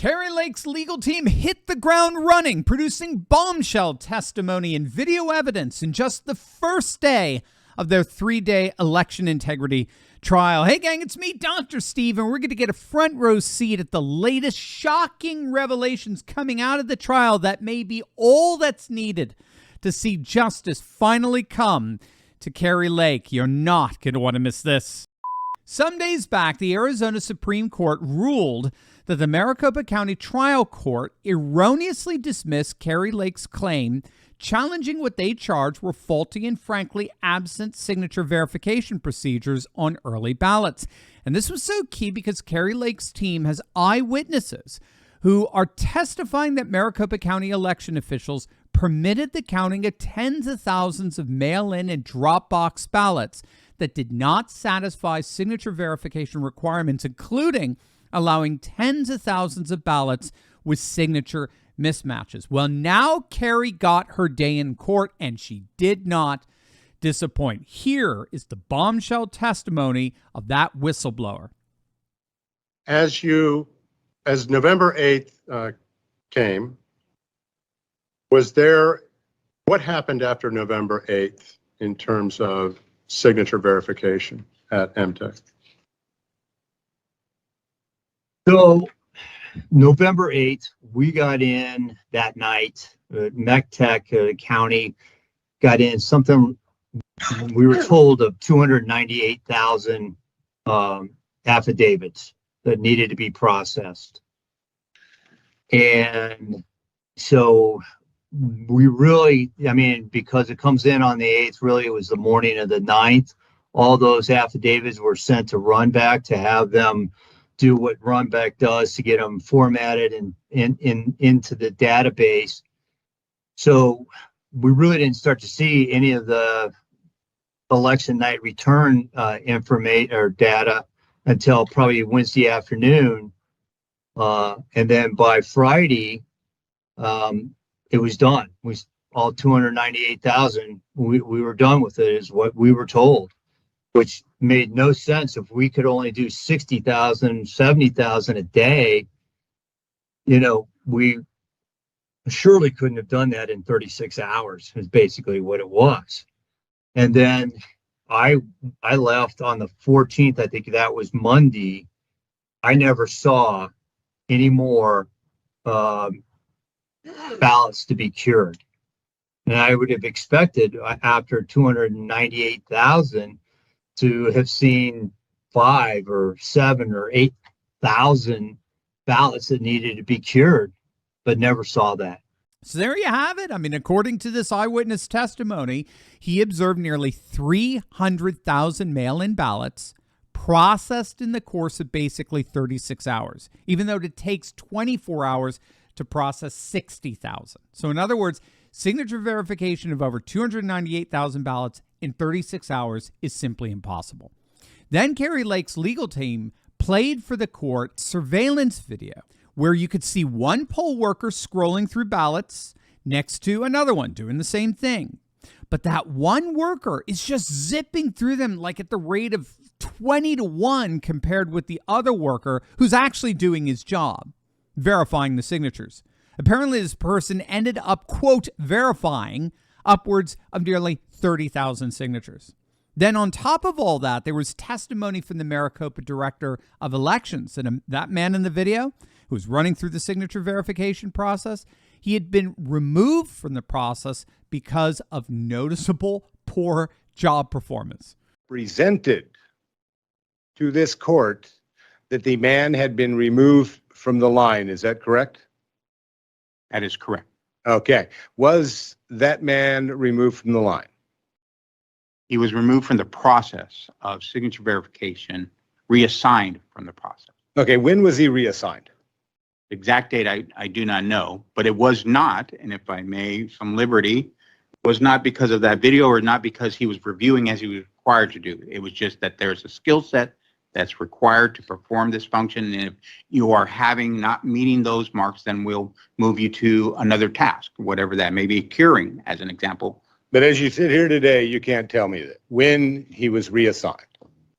Kari Lake's legal team hit the ground running, producing bombshell testimony and video evidence in just the first day of their 3-day election integrity trial. Hey gang, it's me, Dr. Steve, and we're going to get a front row seat at the latest shocking revelations coming out of the trial that may be all that's needed to see justice finally come to Kari Lake. You're not going to want to miss this. Some days back, the Arizona Supreme Court ruled that the Maricopa County Trial Court erroneously dismissed Kari Lake's claim, challenging what they charged were faulty and frankly absent signature verification procedures on early ballots. And this was so key because Kari Lake's team has eyewitnesses who are testifying that Maricopa County election officials permitted the counting of tens of thousands of mail-in and drop-box ballots that did not satisfy signature verification requirements, including allowing tens of thousands of ballots with signature mismatches. Well, now Kari got her day in court, and she did not disappoint. Here is the bombshell testimony of that whistleblower. As November 8th came, what happened after November 8th in terms of signature verification at MTech? So November 8th, we got in that night. MECTEC County got in something, we were told, of 298,000 affidavits that needed to be processed. And so we really, because it comes in on the 8th, really it was the morning of the 9th. All those affidavits were sent to Runback to have them do what Runback does to get them formatted and into the database. So we really didn't start to see any of the election night return information or data until probably Wednesday afternoon. And then by Friday, it was done. All 298,000, we were done with it, is what we were told, which made no sense. If we could only do 60,000, 70,000 a day, we surely couldn't have done that in 36 hours, is basically what it was. And then I left on the 14th, I think that was Monday. I never saw any more ballots to be cured. And I would have expected after 298,000 to have seen 5 or 7 or 8,000 ballots that needed to be cured, but never saw that. So there you have it. According to this eyewitness testimony, he observed nearly 300,000 mail-in ballots processed in the course of basically 36 hours, even though it takes 24 hours to process 60,000. So in other words, signature verification of over 298,000 ballots in 36 hours is simply impossible. Then Kari Lake's legal team played for the court surveillance video where you could see one poll worker scrolling through ballots next to another one doing the same thing. But that one worker is just zipping through them like at the rate of 20-1 compared with the other worker who's actually doing his job, verifying the signatures. Apparently, this person ended up, quote, verifying upwards of nearly 30,000 signatures. Then on top of all that, there was testimony from the Maricopa Director of Elections. And that man in the video who was running through the signature verification process, he had been removed from the process because of noticeable poor job performance. Presented to this court that the man had been removed from the line. Is that correct? That is correct. Okay. Was that man removed from the line? He was removed from the process of signature verification, reassigned from the process. Okay. When was he reassigned? The exact date I do not know, but it was not, and if I may, some liberty, was not because of that video or not because he was reviewing as he was required to do. It was just that there's a skill set that's required to perform this function. And if you are not meeting those marks, then we'll move you to another task, whatever that may be, curing as an example. But as you sit here today, you can't tell me that when he was reassigned.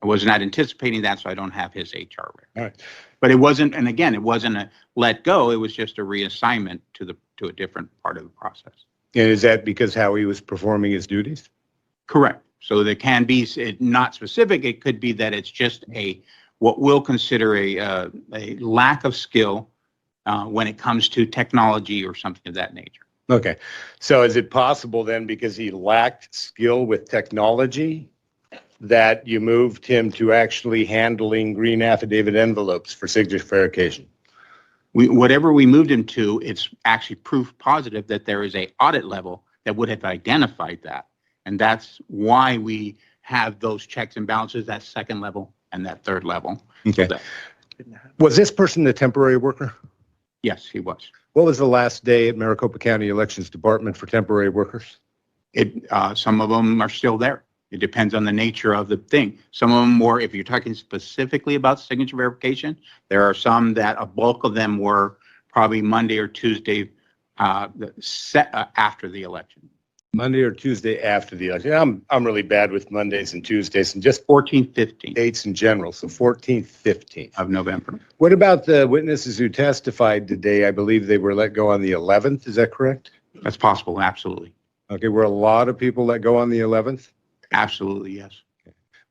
I was not anticipating that, so I don't have his HR record. All right. But it wasn't, and again, it wasn't a let go. It was just a reassignment to a different part of the process. And is that because how he was performing his duties? Correct. So there can be, not specific, it could be that it's just what we'll consider a lack of skill when it comes to technology or something of that nature. Okay. So is it possible then, because he lacked skill with technology, that you moved him to actually handling green affidavit envelopes for signature verification? Whatever we moved him to, it's actually proof positive that there is a audit level that would have identified that. And that's why we have those checks and balances, that second level and that third level. Okay. So Was this person a temporary worker? yes, he was. What was the last day at Maricopa County Elections Department for temporary workers? Some of them are still there. It depends on the nature of the thing. Some of them were, if you're talking specifically about signature verification, there are some that a bulk of them were probably Monday or Tuesday after the election. Monday or Tuesday after the election. I'm really bad with Mondays and Tuesdays and just 14th, 15th dates in general. So 14th, 15th. of November. What about the witnesses who testified today? I believe they were let go on the 11th. Is that correct? That's possible, absolutely. Okay, were a lot of people let go on the 11th? Absolutely, yes.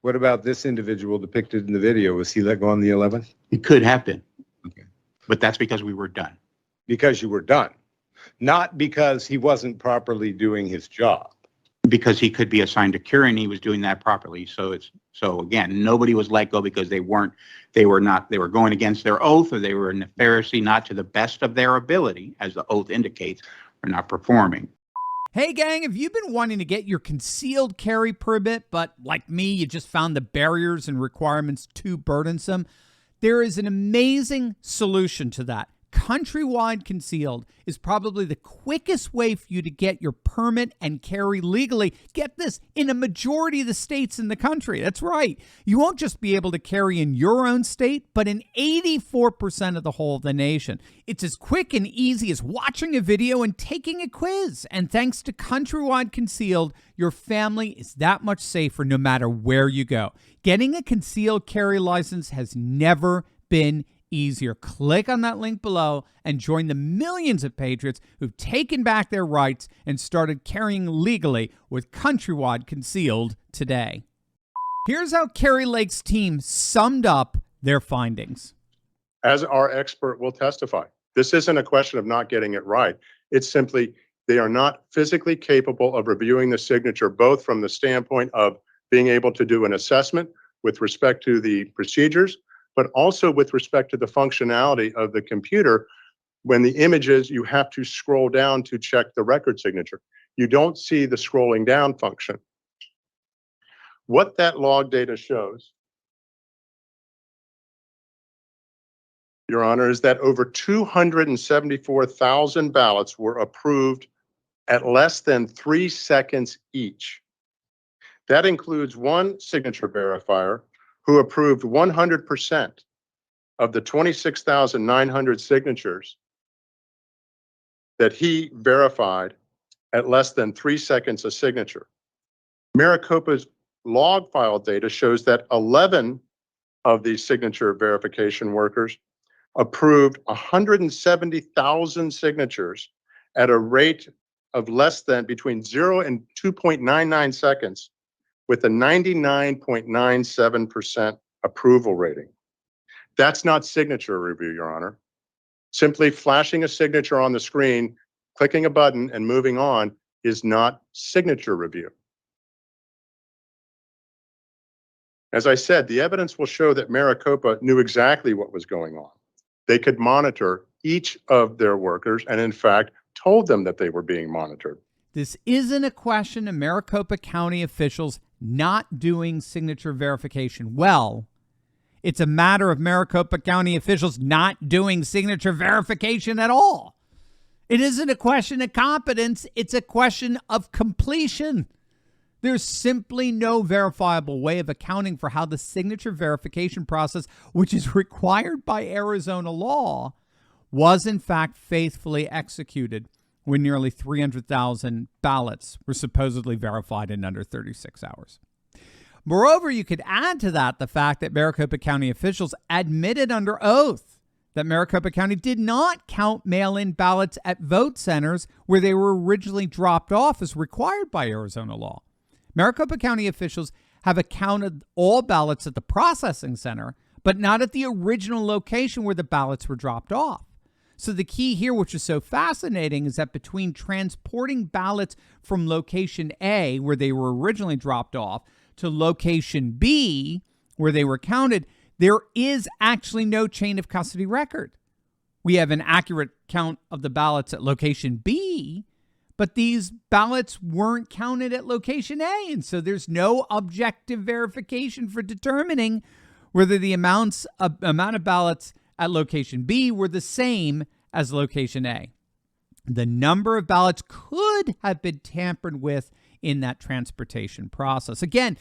What about this individual depicted in the video? Was he let go on the 11th? It could have been. Okay. But that's because we were done. Because you were done, not because he wasn't properly doing his job. Because he could be assigned to cure and he was doing that properly. So again, nobody was let go because they were going against their oath, or they were nefariously not to the best of their ability, as the oath indicates, or not performing. Hey gang, have you been wanting to get your concealed carry permit, but like me, you just found the barriers and requirements too burdensome? There is an amazing solution to that. Countrywide Concealed is probably the quickest way for you to get your permit and carry legally. Get this, in a majority of the states in the country. That's right. You won't just be able to carry in your own state, but in 84% of the whole of the nation. It's as quick and easy as watching a video and taking a quiz. And thanks to Countrywide Concealed, your family is that much safer no matter where you go. Getting a concealed carry license has never been easier. Click on that link below and join the millions of patriots who've taken back their rights and started carrying legally with Countrywide Concealed today. Here's how Kari Lake's team summed up their findings. As our expert will testify, this isn't a question of not getting it right. It's simply they are not physically capable of reviewing the signature, both from the standpoint of being able to do an assessment with respect to the procedures, but also with respect to the functionality of the computer. When the images, you have to scroll down to check the record signature. You don't see the scrolling down function. What that log data shows, Your Honor, is that over 274,000 ballots were approved at less than 3 seconds each. That includes one signature verifier who approved 100% of the 26,900 signatures that he verified at less than 3 seconds a signature. Maricopa's log file data shows that 11 of these signature verification workers approved 170,000 signatures at a rate of less than between 0 and 2.99 seconds, with a 99.97% approval rating. That's not signature review, Your Honor. Simply flashing a signature on the screen, clicking a button, and moving on is not signature review. As I said, the evidence will show that Maricopa knew exactly what was going on. They could monitor each of their workers and, in fact, told them that they were being monitored. This isn't a question of Maricopa County officials not doing signature verification well. It's a matter of Maricopa County officials not doing signature verification at all. It isn't a question of competence. It's a question of completion. There's simply no verifiable way of accounting for how the signature verification process, which is required by Arizona law, was in fact faithfully executed when nearly 300,000 ballots were supposedly verified in under 36 hours. Moreover, you could add to that the fact that Maricopa County officials admitted under oath that Maricopa County did not count mail-in ballots at vote centers where they were originally dropped off as required by Arizona law. Maricopa County officials have accounted all ballots at the processing center, but not at the original location where the ballots were dropped off. So the key here, which is so fascinating, is that between transporting ballots from location A, where they were originally dropped off, to location B, where they were counted, there is actually no chain of custody record. We have an accurate count of the ballots at location B, but these ballots weren't counted at location A, and so there's no objective verification for determining whether the amount of ballots at location B were the same as location A. The number of ballots could have been tampered with in that transportation process. Again,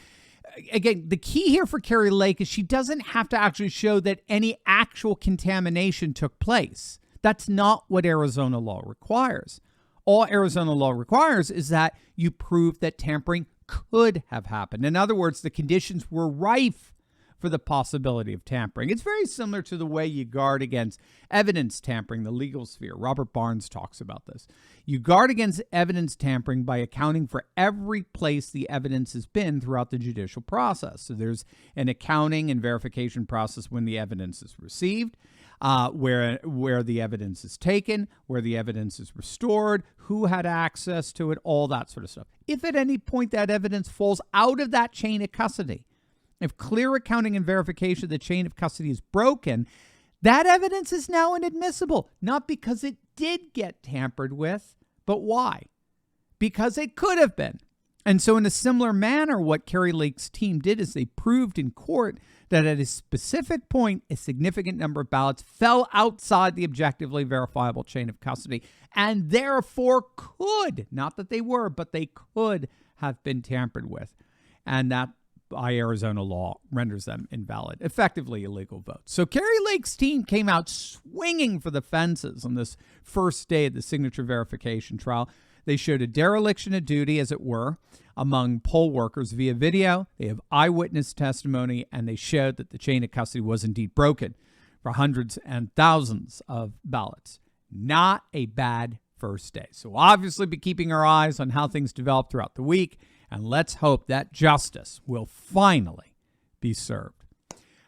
the key here for Kari Lake is she doesn't have to actually show that any actual contamination took place. That's not what Arizona law requires. All Arizona law requires is that you prove that tampering could have happened. In other words, the conditions were rife for the possibility of tampering. It's very similar to the way you guard against evidence tampering, the legal sphere. Robert Barnes talks about this. You guard against evidence tampering by accounting for every place the evidence has been throughout the judicial process. So there's an accounting and verification process when the evidence is received, where the evidence is taken, where the evidence is restored, who had access to it, all that sort of stuff. If at any point that evidence falls out of that chain of custody, if clear accounting and verification of the chain of custody is broken, that evidence is now inadmissible, not because it did get tampered with, but why? Because it could have been. And so in a similar manner, what Kari Lake's team did is they proved in court that at a specific point, a significant number of ballots fell outside the objectively verifiable chain of custody and therefore could, not that they were, but they could have been tampered with. And that, by Arizona law, renders them invalid, effectively illegal votes. So Kari Lake's team came out swinging for the fences on this first day of the signature verification trial. They showed a dereliction of duty, as it were, among poll workers via video. They have eyewitness testimony, and they showed that the chain of custody was indeed broken for hundreds and thousands of ballots. Not a bad first day. So we'll obviously be keeping our eyes on how things develop throughout the week, and let's hope that justice will finally be served.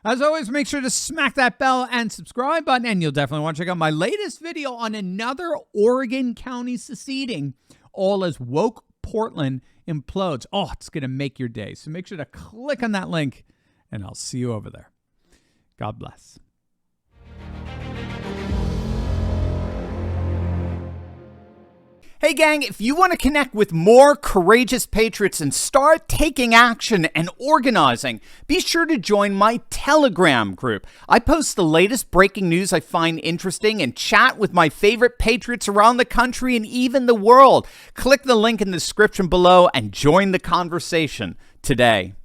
As always, make sure to smack that bell and subscribe button, and you'll definitely want to check out my latest video on another Oregon county seceding, all as woke Portland implodes. Oh, it's going to make your day. So make sure to click on that link, and I'll see you over there. God bless. Hey gang, if you want to connect with more courageous patriots and start taking action and organizing, be sure to join my Telegram group. I post the latest breaking news I find interesting and chat with my favorite patriots around the country and even the world. Click the link in the description below and join the conversation today.